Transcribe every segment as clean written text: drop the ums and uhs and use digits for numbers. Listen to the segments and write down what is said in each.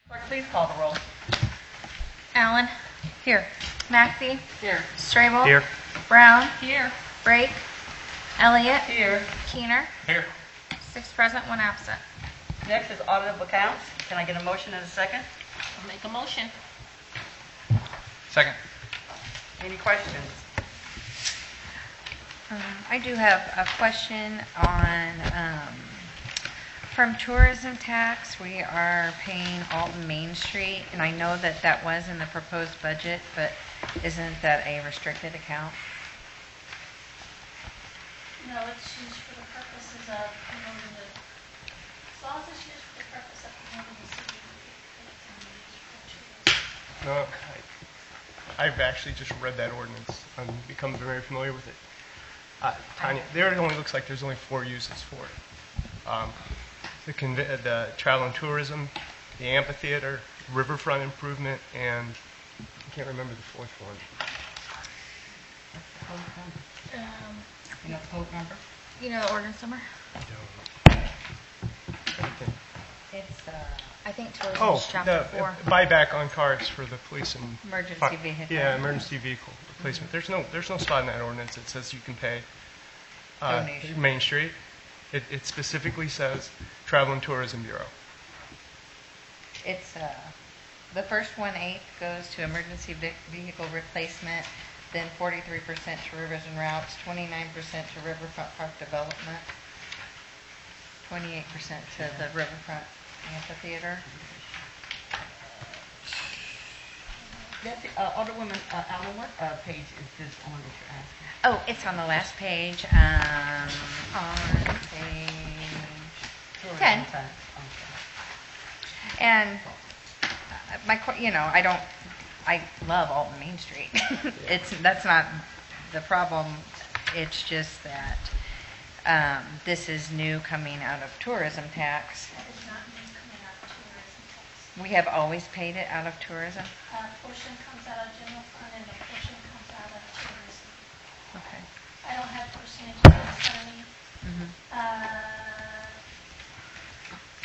Clerk, please call the roll. Allen. Here. McAfee. Here. Strable. Here. Brown. Here. Brake. Elliott. Here. Keener. Here. 6 present, 1 absent. Next is audit of accounts. Can I get a motion and a second? I'll make a motion. Second. Any questions? I do have a question on, from tourism tax, we are paying Alton Main Street, and I know that that was in the proposed budget, but isn't that a restricted account? No, it's used for the purposes of promoting the, as long as it's used for the purpose of promoting the city, it's used for tourism. No, I've actually just read that ordinance and become very familiar with it. Tanya, there it only looks like there's only 4 uses for it. The travel and tourism, the amphitheater, riverfront improvement, and I can't remember the 4th one. You know the code number? You know the ordinance number? I don't. It's, I think tourism Oh, is chapter the 4. buyback on cars for the police and Emergency vehicle. Yeah, emergency vehicle replacement. There's no spot in that ordinance that says you can pay Donation. Main Street. It specifically says Travel and Tourism Bureau. It's, the first 1/8 goes to emergency vehicle replacement, then 43% to rivers and routes, 29% to riverfront park development, 28% to the riverfront amphitheater. That's, Alderwoman Allen, what page is this on that you're asking? Oh, it's on the last page, on page 10. Okay. And I love Alton Main Street. That's not the problem. It's just that this is new coming out of tourism tax. That is not new coming out of tourism tax. We have always paid it out of tourism. A portion comes out of general fund and a portion comes out of tourism. Okay. I don't have percentages in front of me. Mm-hmm.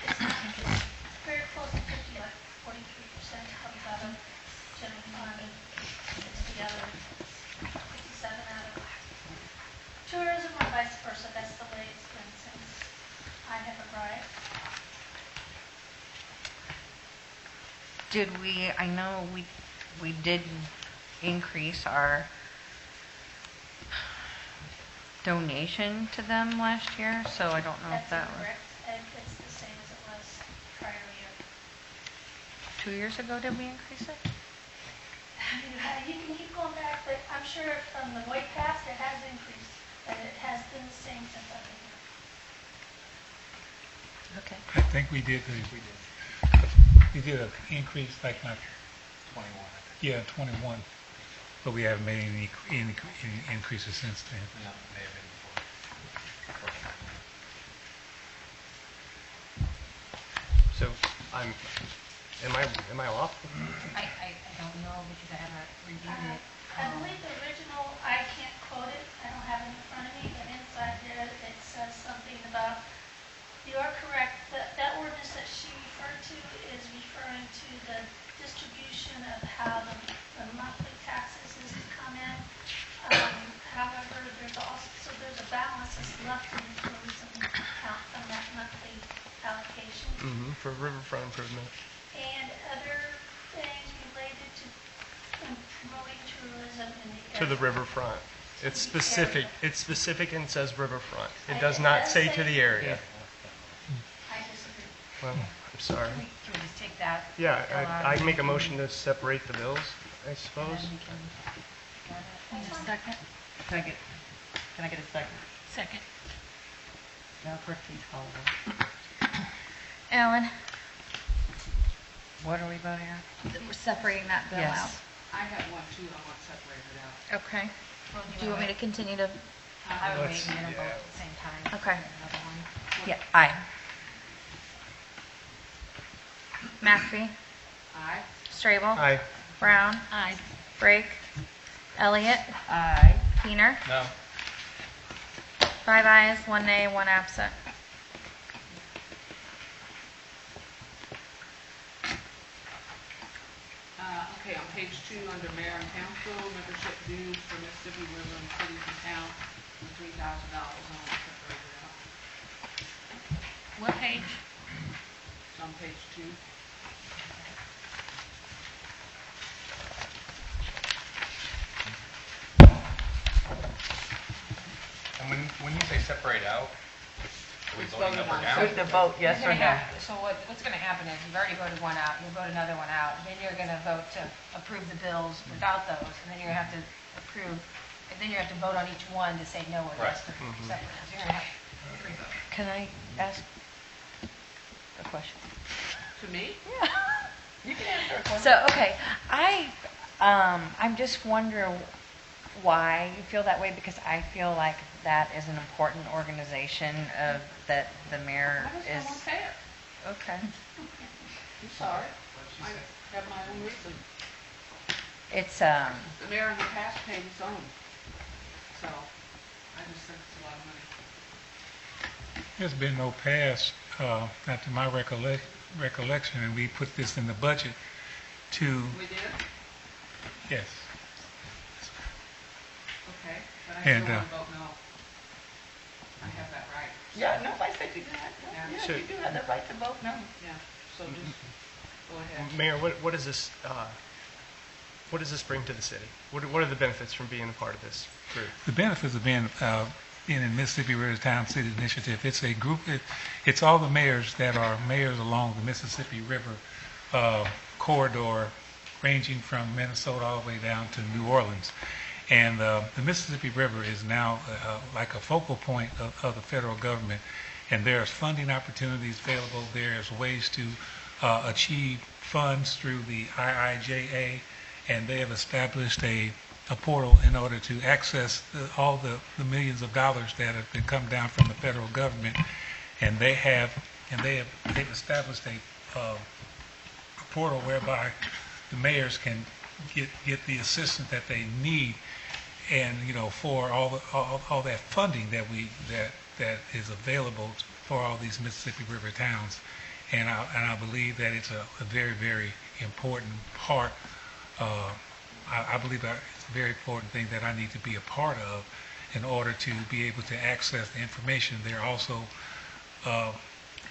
It's very close to 50, like 43% comes out of general fund and the other 57 out of tourism or vice versa. That's the way it's been since I have arrived. I know we did increase our donation to them last year, so I don't know if that That's was correct. And it's the same as it was prior year. 2 years ago. Did we increase it? You can keep going back, but I'm sure from the way past it has increased, but it has been the same since I've been here. Okay. I think we did an increase like not 21. yeah 21, but we haven't made any increases since then. No, it may have been before. So am I off? I don't know because I haven't reviewed it. I believe the original, I can't quote it, I don't have it in front of me, but inside there it says something about, you are correct, that ordinance that she referred to is referring to the distribution of how the monthly taxes is to come in. However, there's a balance that's left in the tourism account from that monthly allocation. Mm-hmm. For riverfront improvement. And other things related to promoting tourism in the area. To the riverfront. It's To the specific. area. It's specific and says riverfront. It It does not does say say- to the area. I disagree. Well, I'm sorry. Can we just take that? Yeah, I make a motion to separate the bills, I suppose. Need a second? Can I get a second? Second. Now, clerk, please call the roll. Ellen? What are we voting on? We're separating that bill out. Yes. I have one too, I want separated out. Okay. Do you want me to continue to? I would Let's- maybe in a vote yeah. at the same time. Okay. Another one. Yeah, aye. McAfee? Aye. Strable? Aye. Brown? Aye. Brake? Elliott? Aye. Keener? No. 5 ayes, 1 nay, 1 absent. Okay, on page 2, under mayor and council, membership dues for Mississippi River and cities and towns, $3,000 on separated out. What page? It's on page 2. And when you say separate out, are we It's voting voted up or on. down? Who's the vote, yes or no? So what's going to happen is you've already voted one out, you vote another one out, then you're going to vote to approve the bills without those, and then you're going to have to approve, and then you have to vote on each one to say no or yes to separate. So you're going to have three votes. Can I ask a question? To me? You can answer a question. So, okay, I'm just wondering why you feel that way, because I feel like that is an important organization that the mayor I is. just don't want to pay it. Okay. I'm sorry. I have my own reason. It's, The mayor in the past paid his own. So, I just think it's a lot of money. There's been no past, not to my recollection, and we put this in the budget to, We did? yes. Okay, but I And, still want to vote no. I have that right. Yeah, nobody said you did. Yeah. Yeah, Sure. you do have the right to vote no. Yeah, so just go ahead. Mayor, what does this bring to the city? What are the benefits from being a part of this group? The benefits of being in Mississippi River Town City Initiative, it's a group, it's all the mayors that are mayors along the Mississippi River corridor, ranging from Minnesota all the way down to New Orleans. And the Mississippi River is now like a focal point of the federal government, and there's funding opportunities available. There's ways to achieve funds through the IIJA, and they have established a portal in order to access all the millions of dollars that have been come down from the federal government. And they've established a portal whereby the mayors can get the assistance that they need, and for all that funding that is available for all these Mississippi River towns. And I believe that it's a very, very important part. I believe that it's a very important thing that I need to be a part of in order to be able to access the information. They're also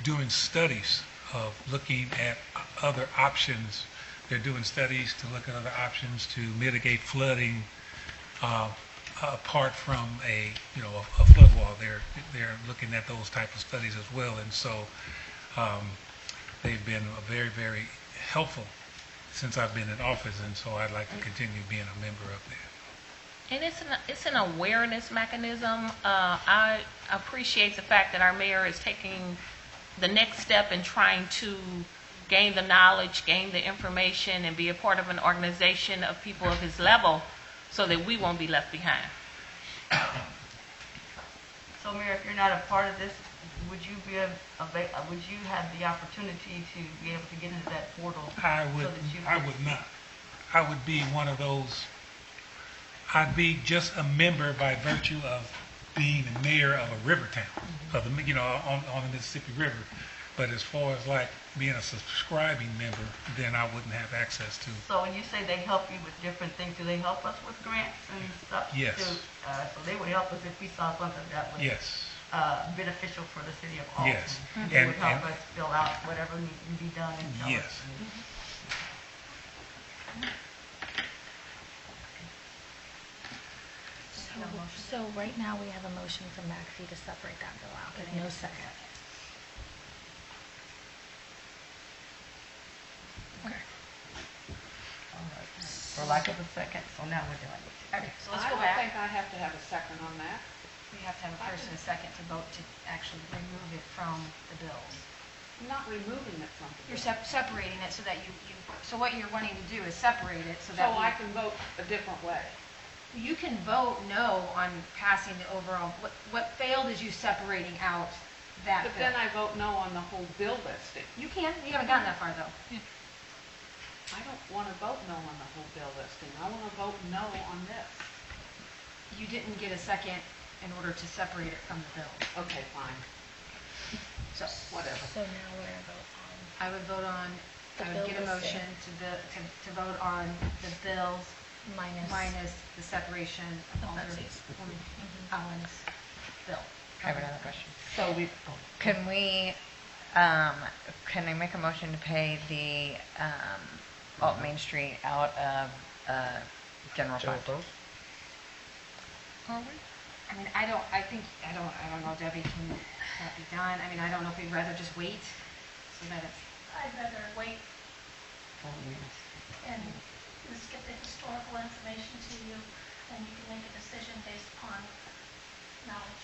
doing studies of looking at other options. They're doing studies to look at other options to mitigate flooding apart from a flood wall. They're looking at those type of studies as well, and so they've been very, very helpful since I've been in office, and so I'd like to continue being a member of that. And it's an awareness mechanism. I appreciate the fact that our mayor is taking the next step in trying to gain the knowledge, gain the information, and be a part of an organization of people of his level so that we won't be left behind. So, Mayor, if you're not a part of this, would you have the opportunity to be able to get into that portal? I so would that you I could- would not. I would be one of those. I'd be just a member by virtue of being the mayor of a river town, of the on the Mississippi River. But as far as like being a subscribing member, then I wouldn't have access to. So when you say they help you with different things, do they help us with grants and stuff? Yes. So they would help us if we saw something that was Yes. beneficial for the city of Alton. Yes. And they would help And- us fill out whatever needs to be done and tell us. Yes. So right now, we have a motion from Maxie to separate that bill out, but no second. All right. For lack of a second, so now we're doing it. Okay, so let's I go don't back. think I have to have a second on that. We have to have a first and a second to vote to actually remove it from the bills. I'm not removing it from the You're bill. separating it so that so what you're wanting to do is separate it so So that I can vote a different way. you can vote no on passing the overall, what failed is you separating out that But bill. then I vote no on the whole bill listing. You can, you haven't gotten that far though. I don't want to vote no on the whole bill listing. I want to vote no on this. You didn't get a second in order to separate it from the bill. Okay, fine. So Whatever. So now we're gonna vote on. I would vote on The I bill would get a was motion to vote on the bills minus the separation of Alderwoman Allen's bill. I have another question. So we, Can we, can I make a motion to pay the, Alt Main Street out of, general General fund? fund? I mean, I don't know, Debbie, can that be done? I mean, I don't know if we'd rather just wait so that it's, I'd rather wait and just get the historical information to you, and you can make a decision based upon knowledge.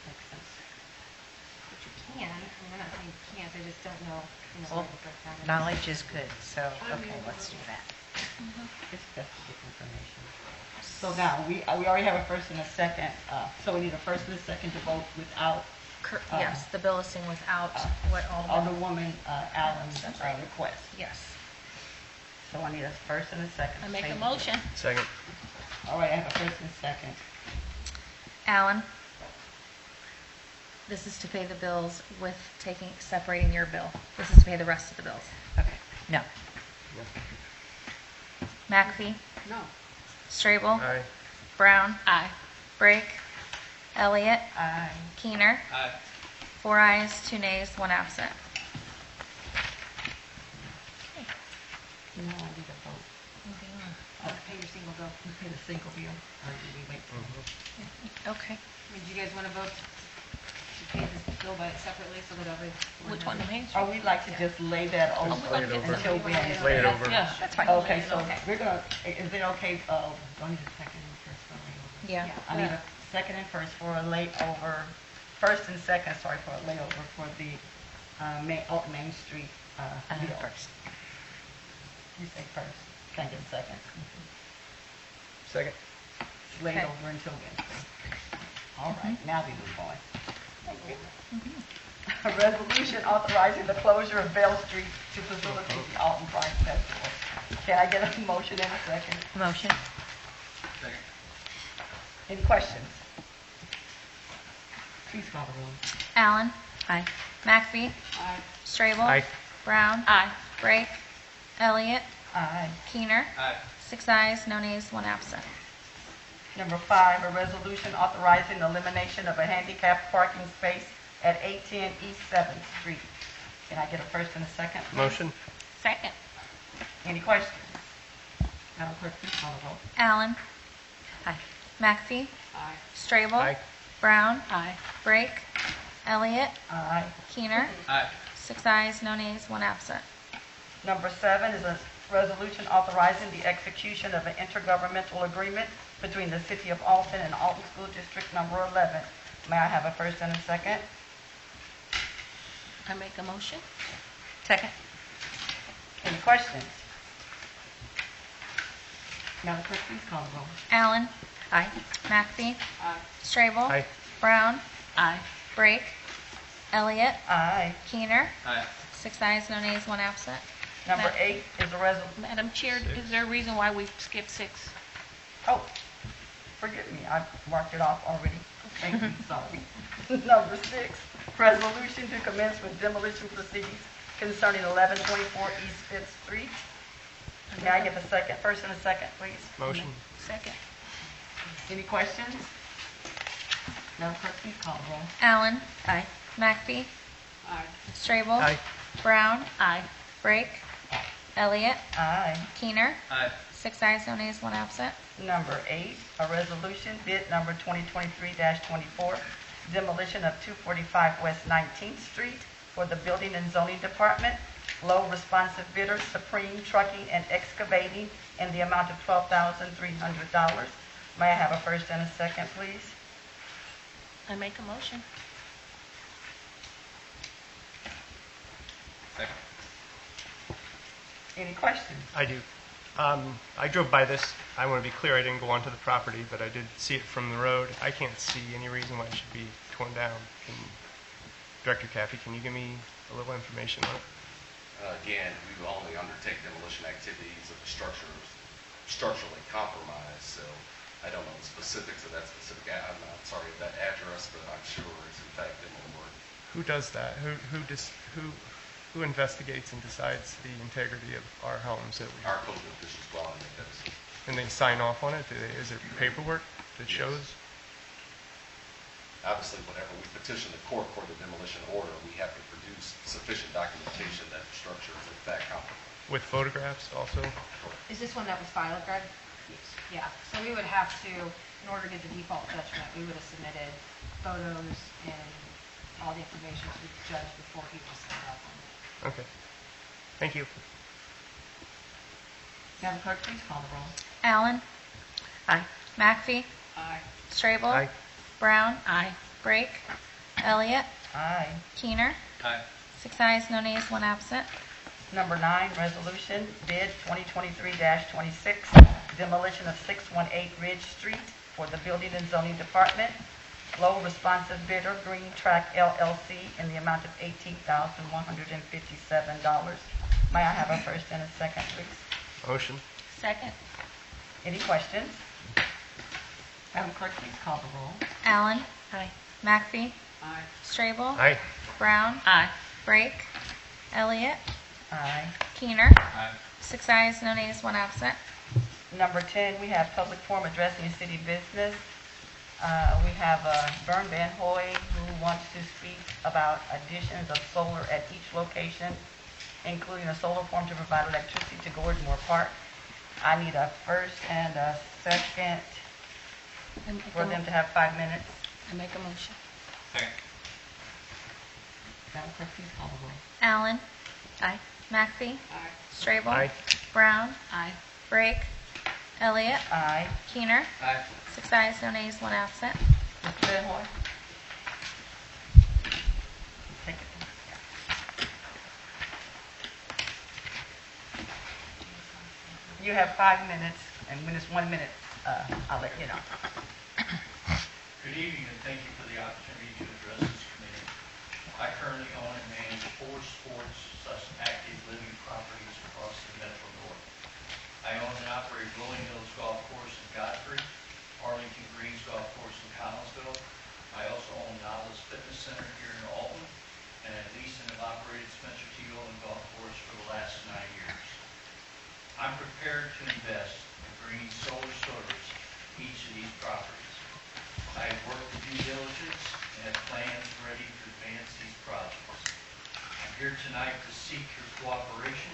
Makes sense. but you can, I mean, I'm not saying you can't, I just don't know, Well, where to break down. knowledge is good, so, okay, let's do that. it's best to get information. So now, we already have a first and a second, so we need a first and a second to vote without Yes, the bill listing without what Alderwoman Allen's That's right. request. Yes. So I need a first and a second. I to make table a this. motion. Second. All right, I have a first and a second. Allen? This is to pay the bills with separating your bill. This is to pay the rest of the bills. Okay, no. McAfee? No. Strable? Aye. Brown? Aye. Brake? Elliott? Aye. Keener? Aye. 4 ayes, 2 nays, 1 absent. No, I need a vote. Pay your single bill. You pay the single bill, or do we wait? Okay. I mean, do you guys want to vote to pay this bill by separately so that every? Which one, the Main Or Street? we'd like to just lay that over Lay it over. until we. Lay it over. Yeah. That's fine. Okay, so we're gonna, is it okay, do I need a second and first for a layover? Yeah. I need a second and first for a layover, first and second, sorry, for a layover for the, Main Street, bill. First. You say first, can I get a second? Second. Laid Okay. over until Wednesday. All right, now we move on. Thank you. A resolution authorizing the closure of Bell Street to facilitate the Alton Pride Festival. Can I get a motion in a second? Motion? Second. Any questions? Please call the roll. Allen? Aye. McAfee? Aye. Strable? Aye. Brown? Aye. Brake? Elliott? Aye. Keener? Aye. 6 ayes, no nays, 1 absent. Number 5, a resolution authorizing the elimination of a handicapped parking space at 810 East 7th Street. Can I get a first and a second? please? Motion. Second. Any questions? Madam Clerk, please call the roll. Allen? Aye. McAfee? Aye. Strable? Aye. Brown? Aye. Brake? Elliott? Aye. Keener? Aye. 6 ayes, no nays, 1 absent. Number 7 is a resolution authorizing the execution of an intergovernmental agreement between the City of Alton and Alton School District Number 11. May I have a first and a second? I make a motion. Second? Any questions? Madam Clerk, please call the roll. Allen? Aye. McAfee? Aye. Strable? Aye. Brown? Aye. Brake? Elliott? Aye. Keener? Aye. 6 ayes, no nays, 1 absent. Number 8 is a resolution. Madam Chair, is there a reason why we skipped 6? Oh, forgive me, I marked it off already. Thank you, sorry. Number 6, resolution to commence with demolition proceedings concerning 1124 East 5th Street. May I get a second, first and a second, please? Motion. Second. Any questions? Madam Clerk, please call the roll. Allen? Aye. McAfee? Aye. Strable? Aye. Brown? Aye. Brake? Elliott? Aye. Keener? Aye. 6 ayes, no nays, 1 absent. Number 8, a resolution, bid number 2023-24, demolition of 245 West 19th Street for the Building and Zoning Department. Low responsive bidder, Supreme Trucking and Excavating, in the amount of $12,300. May I have a first and a second, please? I make a motion. Second. Any questions? I do. I drove by this. I want to be clear, I didn't go onto the property, but I did see it from the road. I can't see any reason why it should be torn down. Director Caffey, can you give me a little information on it? Again, we will only undertake demolition activities if the structure is structurally compromised, so I don't know the specifics of that specific, I'm not sorry of that address, but I'm sure it's in fact demoed. Who does that? Who investigates and decides the integrity of our homes that we, Our code officials go out and make that decision. and they sign off on it? Is there paperwork that Yes. shows? Obviously, whenever we petition the court for the demolition order, we have to produce sufficient documentation that the structure is in fact comparable. With photographs also? Is this one that was filed, Greg? Yes. Yeah, so we would have to, in order to get the default judgment, we would have submitted photos and all the information to the judge before he was signed off on it. Okay. Thank you. Madam Clerk, please call the roll. Allen. Aye. McPhee. Aye. Strabel. Aye. Brown. Aye. Brake. Elliott. Aye. Keener. Aye. 6 ayes, no nays, 1 absent. Number 9, resolution bid 2023-26, demolition of 618 Ridge Street for the Building and Zoning Department. Low responsive bidder, Green Track LLC, in the amount of $18,157. May I have a first and a second, please? Motion. Second. Any questions? Madam Clerk, please call the roll. Allen. Aye. McPhee. Aye. Strabel. Aye. Brown. Aye. Brake. Elliott. Aye. Keener. Aye. 6 ayes, no nays, 1 absent. Number 10, we have public forum addressing city business. We have Vern Van Hoy, who wants to speak about additions of solar at each location, including a solar farm to provide electricity to Gordonmore Park. I need a first and a second for them to have 5 minutes. I make a motion. Second. Madam Clerk, please call the roll. Allen. Aye. McPhee. Aye. Strabel. Aye. Brown. Aye. Brake. Elliott. Aye. Keener. Aye. 6 ayes, no nays, 1 absent. Mr. Van Hoy? Take it. You have 5 minutes, and when it's 1 minute, I'll let you know. Good evening, and thank you for the opportunity to address this committee. I currently own and manage 4 sports/active living properties across the Metro North. I own and operate Rolling Hills Golf Course in Godfrey, Arlington Greens Golf Course in Collinsville. I also own Novel's Fitness Center here in Alton, and I lease and have operated Spencer T. Olin Golf Course for the last 9 years. I'm prepared to invest in bringing solar service to each of these properties. I have worked the due diligence and have plans ready to advance these projects. I'm here tonight to seek your cooperation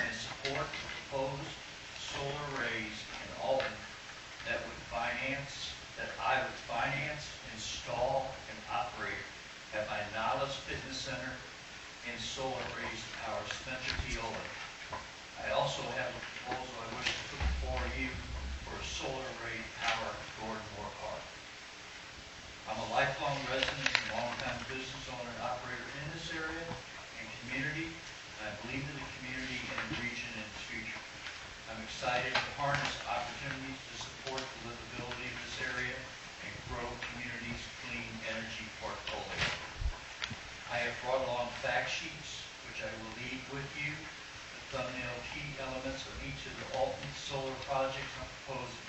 and support the proposed solar arrays in Alton that I would finance, install, and operate at my Nollis Fitness Center and solar arrays to power Spencer T. Olin. I also have a proposal I wish to put before you for a solar array to power Gordonmore Park. I'm a lifelong resident and longtime business owner and operator in this area and community, and I believe in the community and the region in its future. I'm excited to harness opportunities to support the livability of this area and grow communities' clean energy portfolio. I have brought along fact sheets, which I will leave with you, the thumbnail key elements of each of the Alton solar projects I'm proposing.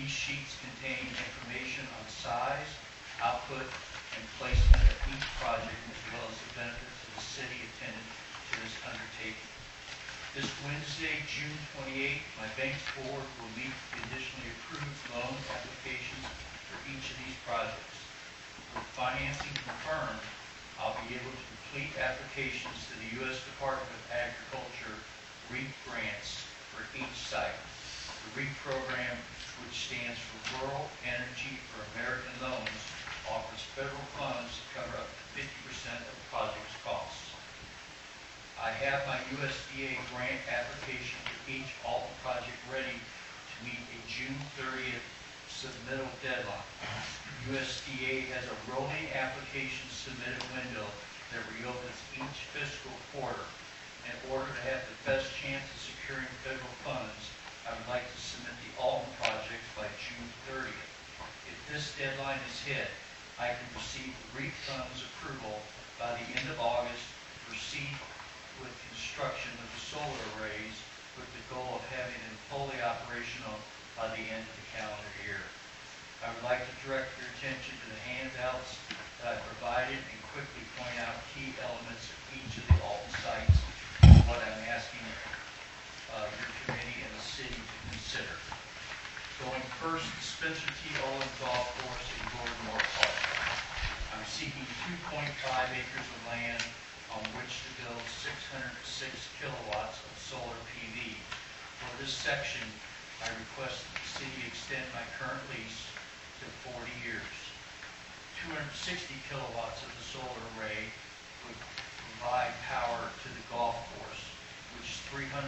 These sheets contain information on size, output, and placement of each project, as well as the benefits of the city attendant to this undertaking. This Wednesday, June 28th, my bank's board will meet the conditionally approved loan applications for each of these projects. With financing confirmed, I'll be able to complete applications to the U.S. Department of Agriculture REAP grants for each site. The REAP program, which stands for Rural Energy for American Loans, offers federal funds to cover up to 50% of the project's costs. I have my USDA grant application for each Alton project ready to meet a June 30th submittal deadline. USDA has a rolling application submitted window that reopens each fiscal quarter. In order to have the best chance of securing federal funds, I would like to submit the Alton project by June 30th. If this deadline is hit, I can receive the REAP funds approval by the end of August to proceed with construction of the solar arrays with the goal of having them fully operational by the end of the calendar year. I would like to direct your attention to the handouts that I provided and quickly point out key elements of each of the Alton sites. seeking 2.5 acres of land on which to build 606 kilowatts of solar PV. For this section, I request that the city extend my current lease to 40 years. 260 kilowatts of the solar array would provide power to the golf course, which 346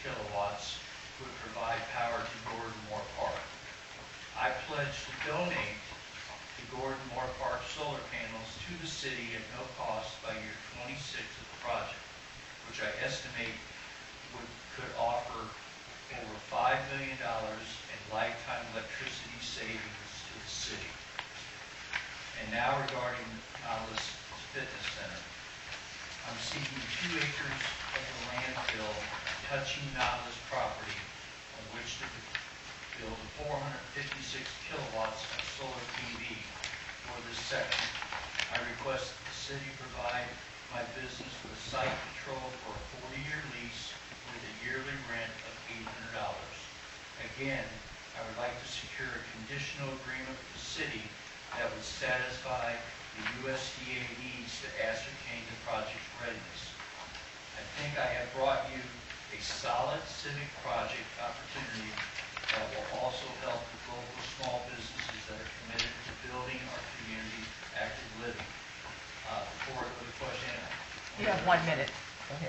kilowatts would provide power to Gordon Moore Park. I pledge to donate the Gordon Moore Park solar panels to the city at no cost by year 26 of the project, which I estimate could offer over $5 million in lifetime electricity savings to the city. And now regarding Nautilus Fitness Center. I'm seeking 2 acres of the landfill touching Nautilus property on which to build 456 kilowatts of solar PV for this section. I request that the city provide my business with site control for a 40-year lease with a yearly rent of $800. Again, I would like to secure a conditional agreement with the city that would satisfy the USDA needs to ascertain the project's readiness. I think I have brought you a solid civic project opportunity that will also help the local small businesses that are committed to building our community active living. Before I go to question, You have 1 minute. Go ahead.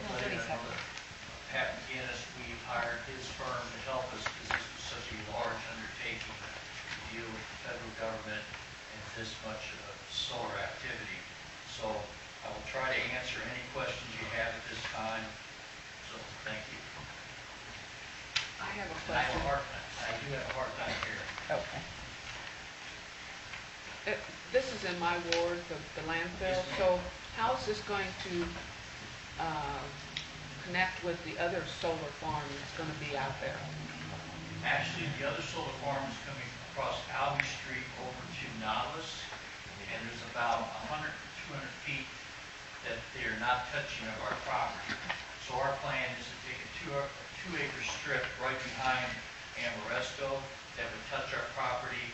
Pat McGinnis, we hired his firm to help us because this was such a large undertaking to deal with the federal government and this much solar activity. So I will try to answer any questions you have at this time. So thank you. I have a And I have question. a hard time. I do have a hard time here. Okay. This is in my ward, the landfill, so how is this going to connect with the other solar farm that's going to be out there? Actually, the other solar farm is coming across Albee Street over to Nautilus, and there's about 100 to 200 feet that they're not touching of our property. So our plan is to take a 2-acre strip right behind Amoresco that would touch our property,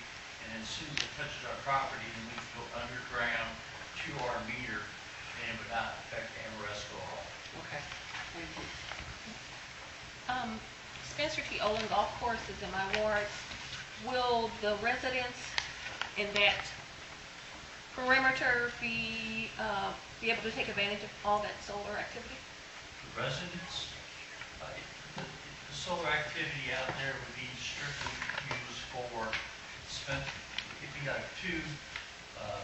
and as soon as it touches our property, then we can go underground to our meter, and it would not affect Amoresco at all. Okay, thank you. Spencer T. Olin Golf Course is in my ward. Will the residents in that perimeter be able to take advantage of all that solar activity? The residents, the solar activity out there would be strictly used for, it'd be like 2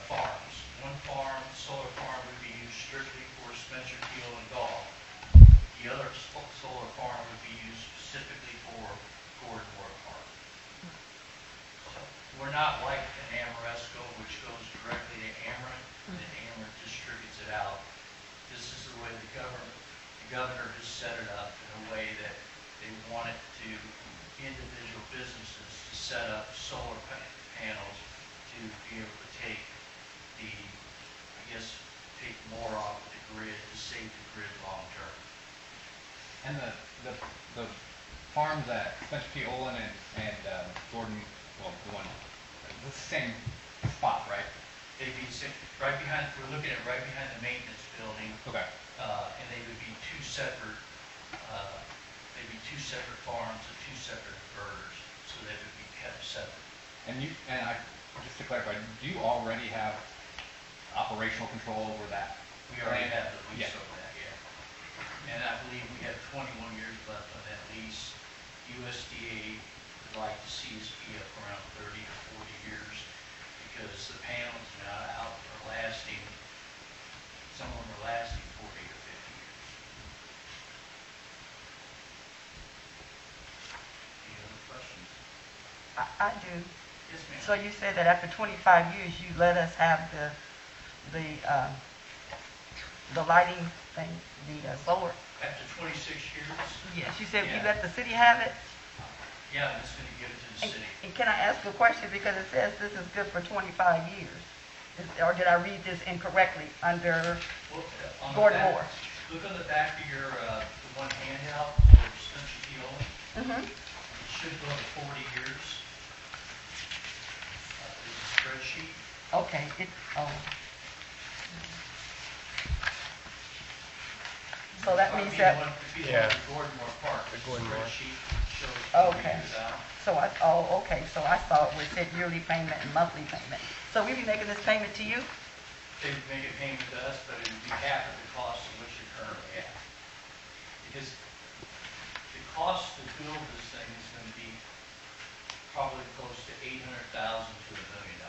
farms. One farm, the solar farm, would be used strictly for Spencer T. Olin golf. The other solar farm would be used specifically for Gordon Moore Park. So we're not like an Amoresco, which goes directly to Ameren, and Ameren distributes it out. This is the way the governor has set it up in a way that they want it to individual businesses to set up solar panels to be able to take take more off the grid to save the grid long term. And the farms at Spencer T. Olin and Gordon, well, the one, the same spot, right? They'd be right behind, we're looking at right behind the maintenance building. Okay. And they would be 2 separate, farms and 2 separate inverters, so they would be kept separate. And just to clarify, do you already have operational control over that? We already have the lease Yeah. over that, yeah. And I believe we have 21 years left on that lease. USDA would like to see us be up around 30 to 40 years because the panels are not out for lasting, some of them are lasting 40 to 50 years. Any other questions? I do. Yes, ma'am. So you said that after 25 years, you let us have the lighting thing, the solar? After 26 years? Yes. You said you Yeah. let the city have it? Yeah, I'm just going to give it to the city. And can I ask a question, because it says this is good for 25 years? Or did I read this incorrectly under Well, on the Gordon back- Moore? Look on the back of your, the one handout for Spencer T. Olin. Mm-hmm. It should go to 40 years. There's a spreadsheet. Okay, oh. So that means that, Yeah. Gordon Moore Park. The Gordon Moore. Spreadsheet shows Okay. meters out. so okay, so I saw it was said yearly payment and monthly payment. So we be making this payment to you? They would make a payment to us, but it would be half of the cost of which you're currently at. Because the cost to build this thing is going to be probably close to $800,000 to $1 million.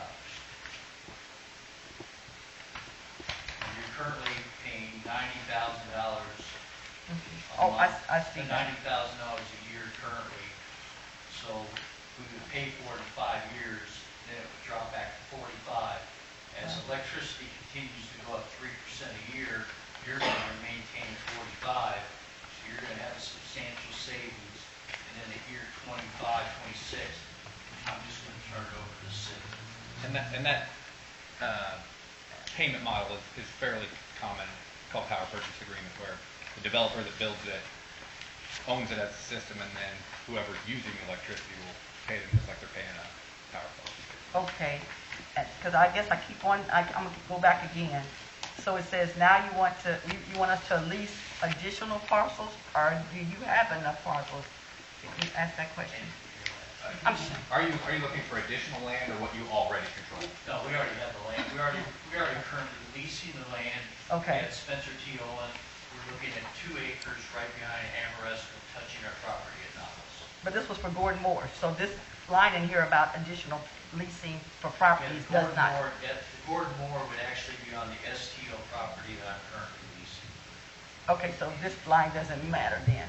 And you're currently paying $90,000. Oh, I see that. $90,000 a year currently. So we would pay for it in 5 years, then it would drop back to 45. As electricity continues to go up 3% a year, you're going to maintain 45, so you're going to have a substantial savings. And then at year 25, 26, I'm just going to turn it over to the city. And that payment model is fairly common, called power purchase agreement, where the developer that builds it owns it as a system, and then whoever's using the electricity will pay them just like they're paying a power bill. Okay, because I guess I keep on, I'm going to go back again. So it says now you want us to lease additional parcels, or do you have enough parcels? Can you ask that question? Are you looking for additional land or what you already control? No, we already have the land. We already currently leasing the land. Okay. At Spencer T. Owen. We're looking at 2 acres right behind Amoresco, touching our property at Nobles. But this was for Gordon Moore, so this line in here about additional leasing for properties does not. Gordon Moore would actually be on the STO property that I'm currently leasing. Okay, so this line doesn't matter then.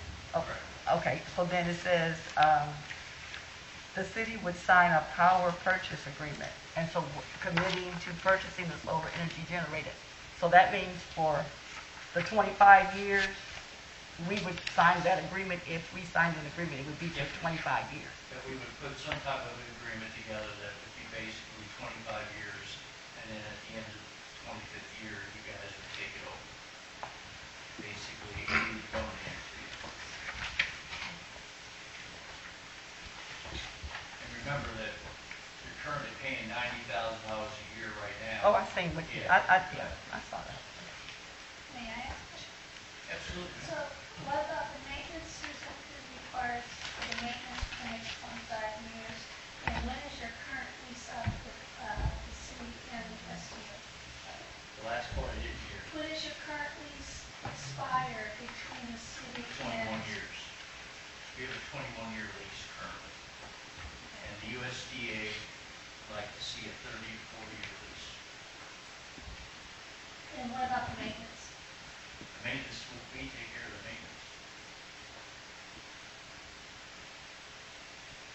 Okay, so then it says, the city would sign a power purchase agreement, and so committing to purchasing the solar energy generated. So that means for the 25 years, we would sign that agreement. If we signed an agreement, it would be for 25 years. That we would put some type of agreement together that would be basically 25 years, and then at the end of the 25th year, you guys would take it over. Basically, we would donate it to you. And remember that you're currently paying $90,000 a year right now. Oh, I see what you, I saw that. May I ask a question? Absolutely. So what about the maintenance? You said it requires the maintenance for the next 25 years. And when is your current lease up with the city and STO? The last part I didn't hear. When is your current lease expire between the city and? 21 years. We have a 21-year lease currently. And the USDA would like to see a 30 to 40-year lease. And what about the maintenance? The maintenance, we take care of the maintenance.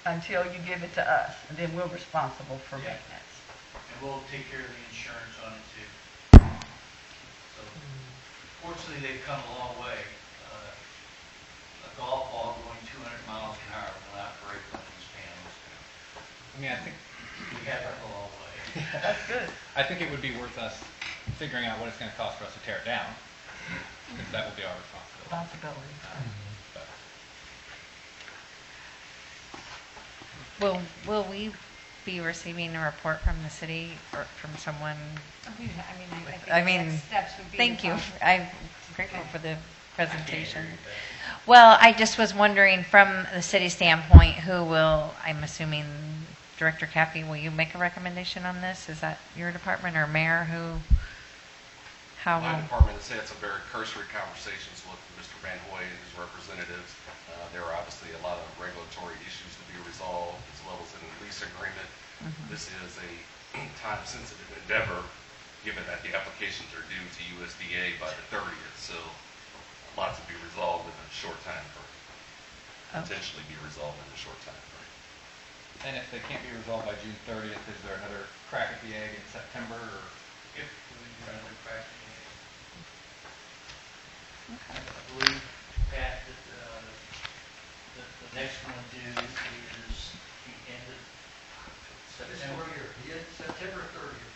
Until you give it to us, and then we're responsible for Yeah. maintenance. And we'll take care of the insurance on it too. So fortunately, they've come a long way. A golf ball going 200 miles an hour will not break one of these panels. I mean, I think We have come a long way. That's good. I think it would be worth us figuring out what it's going to cost for us to tear it down, because that will be our responsibility. But Will we be receiving a report from the city or from someone? I think I the mean, next steps would be. thank you. I'm grateful for the presentation. I can't hear you. Well, I just was wondering from the city standpoint, who will, I'm assuming Director Cappy, will you make a recommendation on this? Is that your department or mayor how My will? department has had some very cursory conversations with Mr. Van Hoy and his representatives. There are obviously a lot of regulatory issues to be resolved, as well as in the lease agreement. This is a time-sensitive endeavor, given that the applications are due to USDA by the 30th. So lots to be resolved in a short time frame, potentially be resolved in a short time frame. and if they can't be resolved by June 30th, is there another crack at the egg in September? Or If we run the crack in the egg. I believe, Pat, that the next one due is the end of September. September 30th.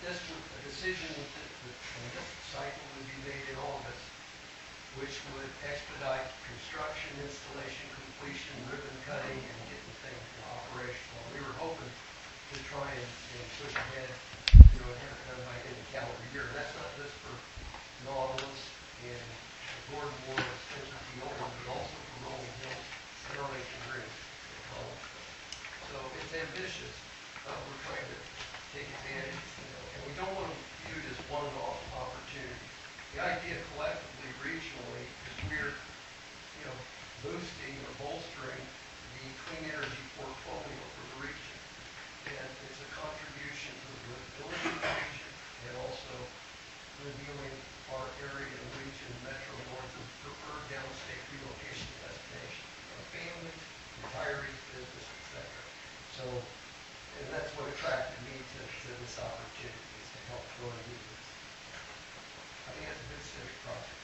A decision on this cycle would be made in August, which would expedite construction, installation, completion, ribbon cutting, and getting things operational. We were hoping to try and push ahead, you know, and have it done by end of calendar year. And that's not just for Nautilus and Gordon Moore and Spencer T. Owen, but also for Rolling Hills and Arlington Green. So it's ambitious. We're trying to take advantage, you know, and we don't want to view it as one-off opportunity. The idea collectively, regionally, is we're, you know, boosting or bolstering the clean energy portfolio for the region. And it's a contribution to the livability of the region and also revealing our area and region, Metro North, as preferred downstate relocation destination for families, retirees, business, etc. So, and that's what attracted me to this opportunity, is to help grow and do this. I think that's a good civic project.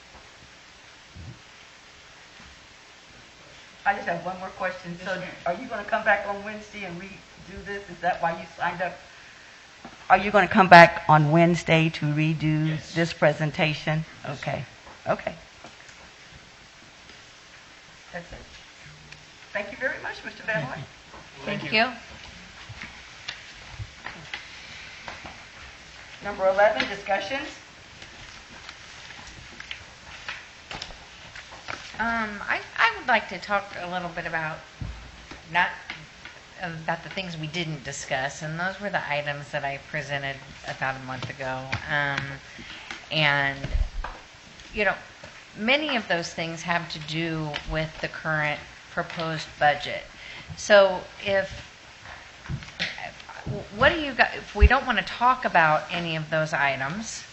I just have one more question. So are you going to come back on Wednesday and redo this? Is that why you signed up? Are you going to come back on Wednesday to redo this presentation? Okay. Okay. That's it. Thank you very much, Mr. Van Hoy. Thank you. Number 11, discussions. I would like to talk a little bit about about the things we didn't discuss, and those were the items that I presented about a month ago. And you know, many of those things have to do with the current proposed budget. So what do you got, if we don't want to talk about any of those items,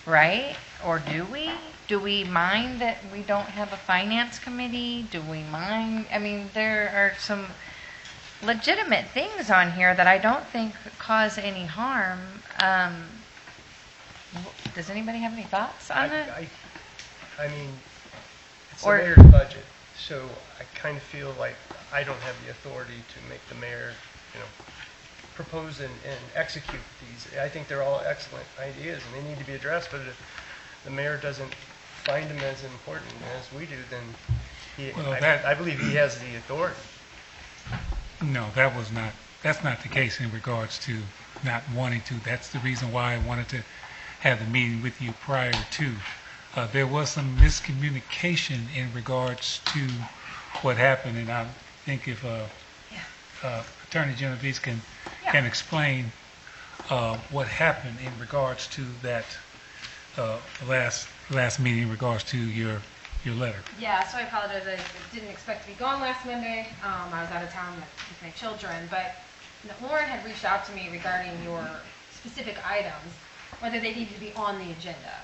right? Or do we? Do we mind that we don't have a finance committee? Do we mind? I mean, there are some legitimate things on here that I don't think cause any harm. Does anybody have any thoughts on it? I mean, it's Or- the mayor's budget, so I kind of feel like I don't have the authority to make the mayor, you know, propose and execute these. I think they're all excellent ideas and they need to be addressed, but if the mayor doesn't find them as important as we do, then I believe he has the authority. No, that's not the case in regards to not wanting to. That's the reason why I wanted to have the meeting with you prior to. There was some miscommunication in regards to what happened, and I think if Attorney Genovese can explain what happened in regards to that last meeting in regards to your letter. Yeah, so I apologize. I didn't expect to be gone last Monday. I was out of town with my children, but Lauren had reached out to me regarding your specific items, whether they needed to be on the agenda.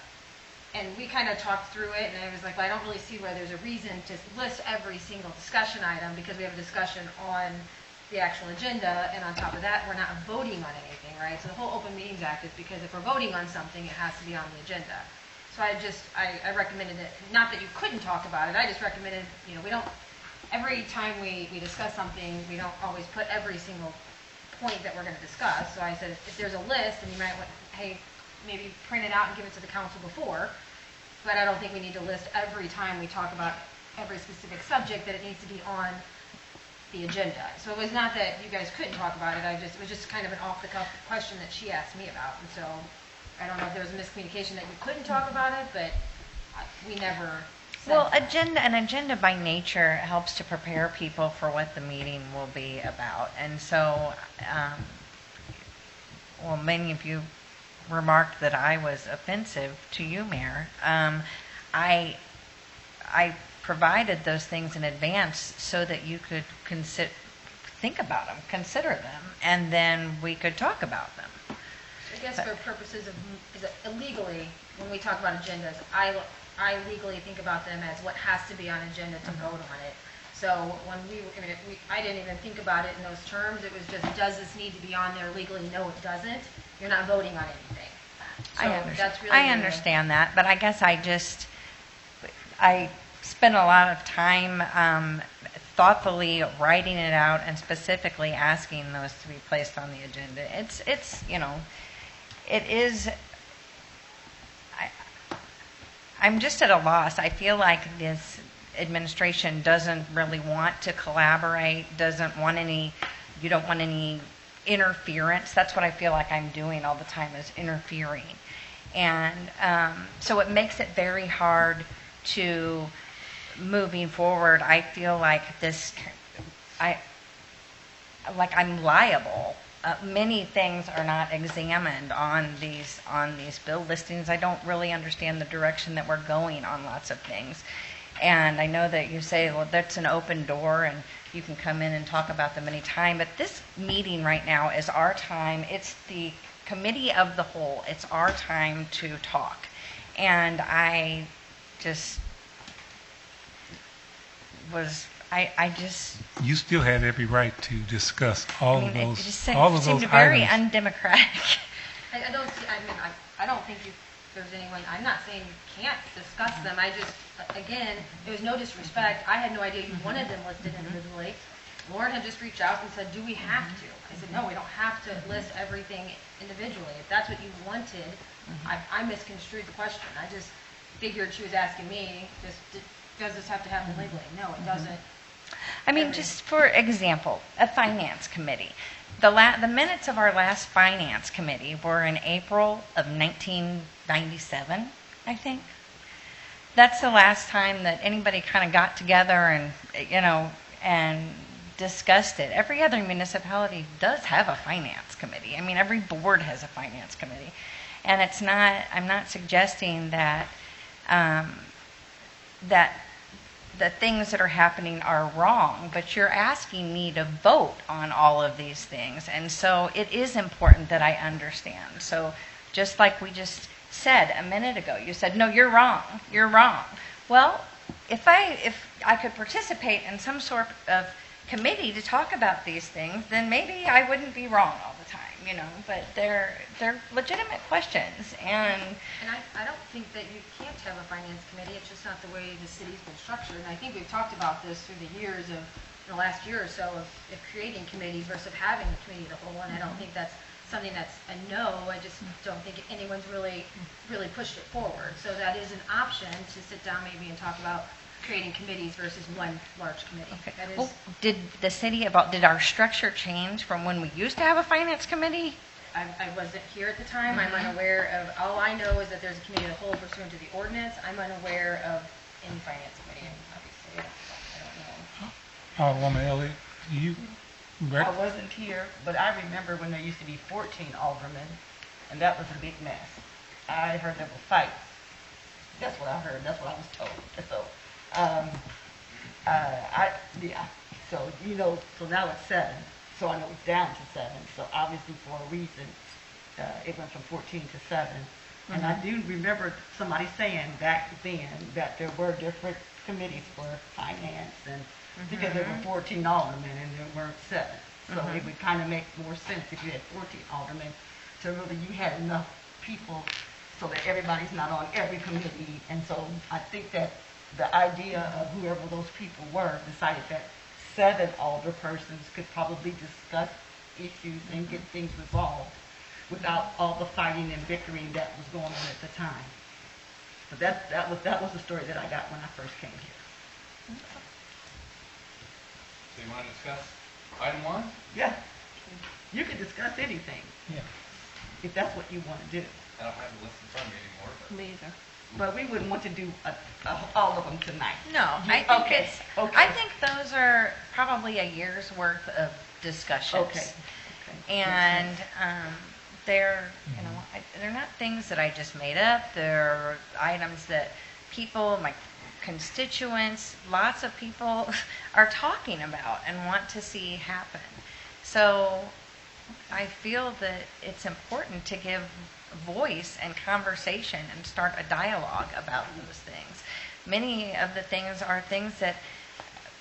And we kind of talked through it, and I was like, well, I don't really see where there's a reason to list every single discussion item because we have a discussion on the actual agenda, and on top of that, we're not voting on anything, right? So the whole Open Meetings Act is because if we're voting on something, it has to be on the agenda. So I recommended it, not that you couldn't talk about it, I just recommended, you know, we don't, every time we discuss something, we don't always put every single point that we're going to discuss. So I said, if there's a list, and you might want, hey, maybe print it out and give it to the council before, but I don't think we need to list every time we talk about every specific subject that it needs to be on the agenda. So it was not that you guys couldn't talk about it, it was just kind of an off-the-cuff question that she asked me about, and so I don't know if there was a miscommunication that you couldn't talk about it, but we never said. Well, an agenda by nature helps to prepare people for what the meeting will be about. And so, well, many of you remarked that I was offensive to you, Mayor. I provided those things in advance so that you could think about them, consider them, and then we could talk about them. I guess for purposes of legally, when we talk about agendas, I legally think about them as what has to be on agenda to vote on it. So when I didn't even think about it in those terms. It was just, does this need to be on there legally? No, it doesn't. You're not voting on anything. So that's really I understand that, but I guess I spent a lot of time thoughtfully writing it out and specifically asking those to be placed on the agenda. It's you know, it is. I'm just at a loss. I feel like this administration doesn't really want to collaborate. You don't want any interference. That's what I feel like I'm doing all the time, is interfering. And so it makes it very hard to, moving forward, I feel like I'm liable. Many things are not examined on these bill listings. I don't really understand the direction that we're going on lots of things. And I know that you say, well, that's an open door and you can come in and talk about them anytime. But this meeting right now is our time. It's the committee of the whole. It's our time to talk. And I just You still had every right to discuss all of those. It just seemed very undemocratic. I don't see, I don't think there's anyone, I'm not saying you can't discuss them, I just, again, there was no disrespect, I had no idea you wanted them listed individually. Lauren had just reached out and said, do we have to? I said, no, we don't have to list everything individually. If that's what you wanted, I misconstrued the question. I just figured she was asking me, does this have to happen legally? No, it doesn't. I mean, just for example, a finance committee. The minutes of our last finance committee were in April of 1997, I think. That's the last time that anybody kind of got together and discussed it. Every other municipality does have a finance committee. I mean, every board has a finance committee. And I'm not suggesting that the things that are happening are wrong, but you're asking me to vote on all of these things. And so it is important that I understand. So just like we just said a minute ago, you said, no, you're wrong. You're wrong. Well, if I could participate in some sort of committee to talk about these things, then maybe I wouldn't be wrong all the time, but they're legitimate questions. And I don't think that you can't have a finance committee. It's just not the way the city's been structured. And I think we've talked about this through the years of the last year or so of creating committees versus having a committee of the whole. And I don't think that's something that's a no. I just don't think anyone's really pushed it forward. So that is an option to sit down maybe and talk about creating committees versus one large committee. Okay. That is, well, did our structure change from when we used to have a finance committee? I wasn't here at the time. I'm unaware of, all I know is that there's a committee of the whole pursuant to the ordinance. I'm unaware of any finance committee, obviously. I don't know. Alderwoman Elliott, you I wasn't here, but I remember when there used to be 14 aldermen, and that was a big mess. I heard there were fights. That's what I heard. That's what I was told. So, so now it's 7. So I know it's down to 7. So obviously for a reason, it went from 14 to 7. And I do remember somebody saying back then that there were different committees for finance, and because there were 14 aldermen and there weren't 7. So it would kind of make more sense if you had 14 aldermen to really, you had enough people so that everybody's not on every committee. And so I think that the idea of whoever those people were decided that 7 alderpersons could probably discuss issues and get things resolved without all the fighting and bickering that was going on at the time. But that was the story that I got when I first came here. So you want to discuss item 1? Yeah. You can discuss anything. Yeah. If that's what you want to do. I don't have the list in front of me anymore. But. Me either. But we wouldn't want to do all of them tonight. No, I think I think those are probably a year's worth of discussions. Okay. And they're they're not things that I just made up. They're items that people, my constituents, lots of people are talking about and want to see happen. So I feel that it's important to give voice and conversation and start a dialogue about those things. Many of the things are things that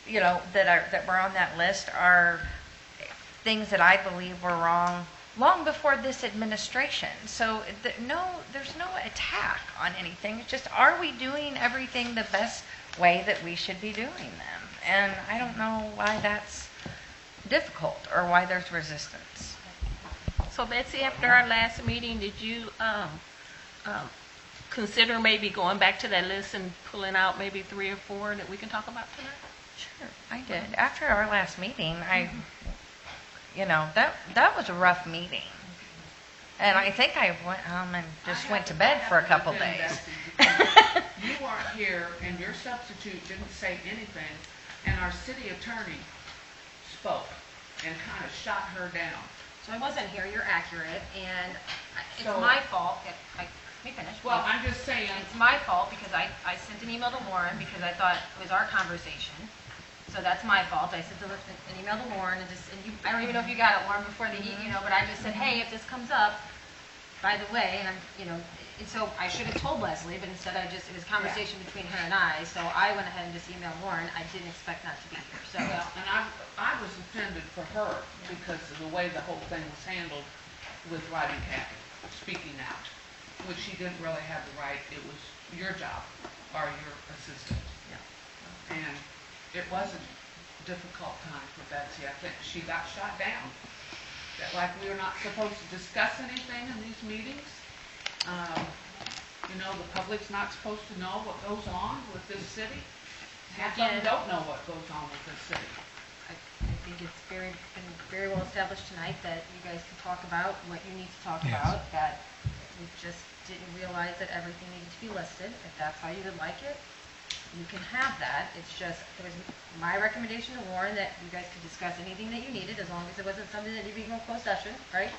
that were on that list are things that I believe were wrong long before this administration. So there's no attack on anything. It's just, are we doing everything the best way that we should be doing them? And I don't know why that's difficult or why there's resistance. So Betsy, after our last meeting, did you consider maybe going back to that list and pulling out maybe 3 or 4 that we can talk about tonight? Sure, I did. After our last meeting, that was a rough meeting. And I think I went home and just went to bed for a couple days. You weren't here, and your substitute didn't say anything, and our city attorney spoke and kind of shot her down. So I wasn't here, you're accurate, and it's So- my fault. Let me finish. Well, I'm just saying, It's my fault because I sent an email to Warren because I thought it was our conversation. So that's my fault. I sent an email to Warren and I don't even know if you got it, Warren, before the, but I just said, hey, if this comes up, by the way, and and so I should have told Leslie, but instead it was a conversation between her and I, so I went ahead and just emailed Warren. I didn't expect not to be here, so. well, and I was offended for her because of the way the whole thing was handled with writing Kathy, speaking out, which she didn't really have the right. It was your job or your assistant. Yeah. And it was a difficult time for Betsy. I think she got shot down. That like we are not supposed to discuss anything in these meetings. The public's not supposed to know what goes on with this city. Half of them don't know what goes on with this city. I think it's been very well established tonight that you guys can talk about what you need to talk about, that we just didn't realize that everything needed to be listed. If that's how you would like it, you can have that. It's just, it was my recommendation to Warren that you guys could discuss anything that you needed, as long as it wasn't something that you could go closed session, right?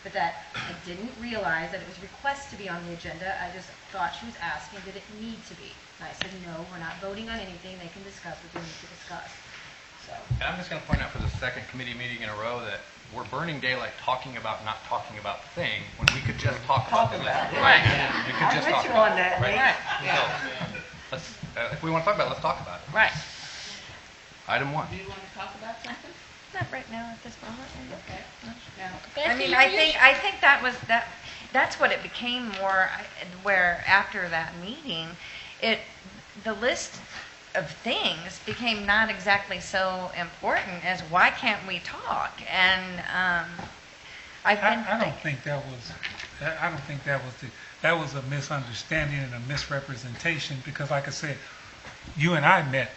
But that I didn't realize that it was a request to be on the agenda. I just thought she was asking, did it need to be? And I said, no, we're not voting on anything. They can discuss what they need to discuss. So. And I'm just going to point out for the second committee meeting in a row that we're burning daylight talking about not talking about the thing when we could just talk about the list. Right. We could just talk about it. Right. So, if we want to talk about it, let's talk about it. Right. Item 1. Do you want to talk about something? Not right now at this moment. Okay. Yeah. I mean, I think that's what it became more, where after that meeting, the list of things became not exactly so important as why can't we talk? And I don't think that was a misunderstanding and a misrepresentation, because like I said, you and I met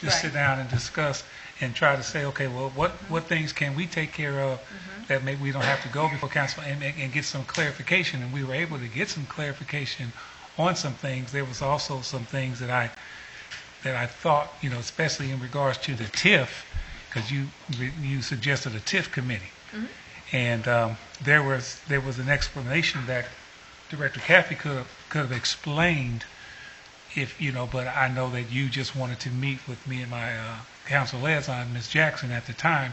to sit down and discuss and try to say, okay, well, what things can we take care of that maybe we don't have to go before council and get some clarification. And we were able to get some clarification on some things. There was also some things that I thought, especially in regards to the TIF, because you suggested a TIF committee. And there was an explanation that Director Caffey could have explained but I know that you just wanted to meet with me and my council liaison, Ms. Jackson, at the time.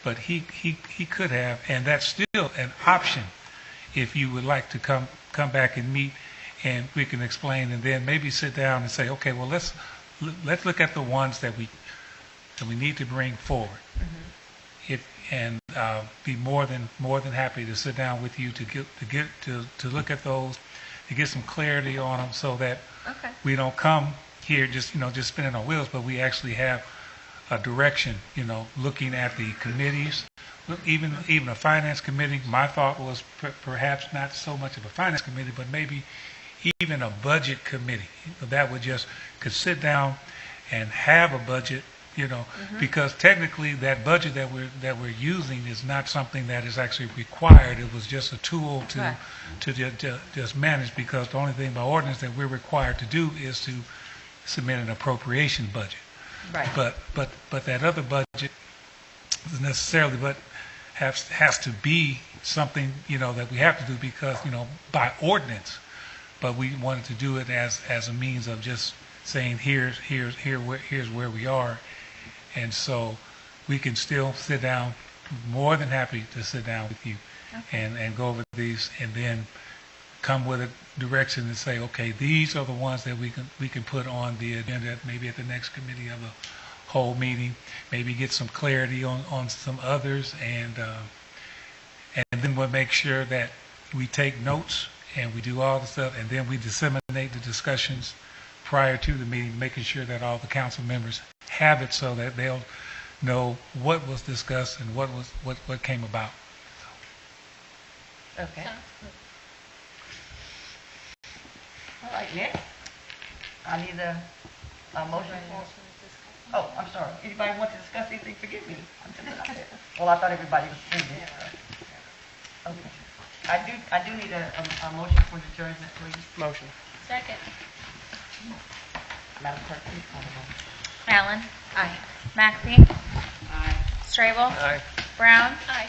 But he could have, and that's still an option if you would like to come back and meet, and we can explain, and then maybe sit down and say, okay, well, let's look at the ones that we need to bring forward. And be more than happy to sit down with you to look at those, to get some clarity on them, so that we don't come here just spinning our wheels, but we actually have a direction, looking at the committees, even a finance committee. My thought was perhaps not so much of a finance committee, but maybe even a budget committee that could sit down and have a budget, because technically that budget that we're using is not something that is actually required. It was just a tool to just manage, because the only thing by ordinance that we're required to do is to submit an appropriation budget. Right. But that other budget doesn't necessarily has to be something that we have to do, because by ordinance. But we wanted to do it as a means of just saying here's where we are. And so we can still sit down, more than happy to sit down with you and go over these, and then come with a direction and say, okay, these are the ones that we can put on the agenda, maybe at the next committee of the whole meeting, maybe get some clarity on some others, and then we'll make sure that we take notes and we do all the stuff, and then we disseminate the discussions prior to the meeting, making sure that all the council members have it, so that they'll know what was discussed and what came about. Okay. All right, next. I need a motion Oh, I'm sorry. Anybody want to discuss anything? Forgive me. I'm just not there. Well, I thought everybody was finished. Okay. I do need a motion for adjournment, please. Motion. Second. Madam Clerk, please call the roll. Allen. Aye. Maxey. Aye. Strable. Aye. Brown. Aye.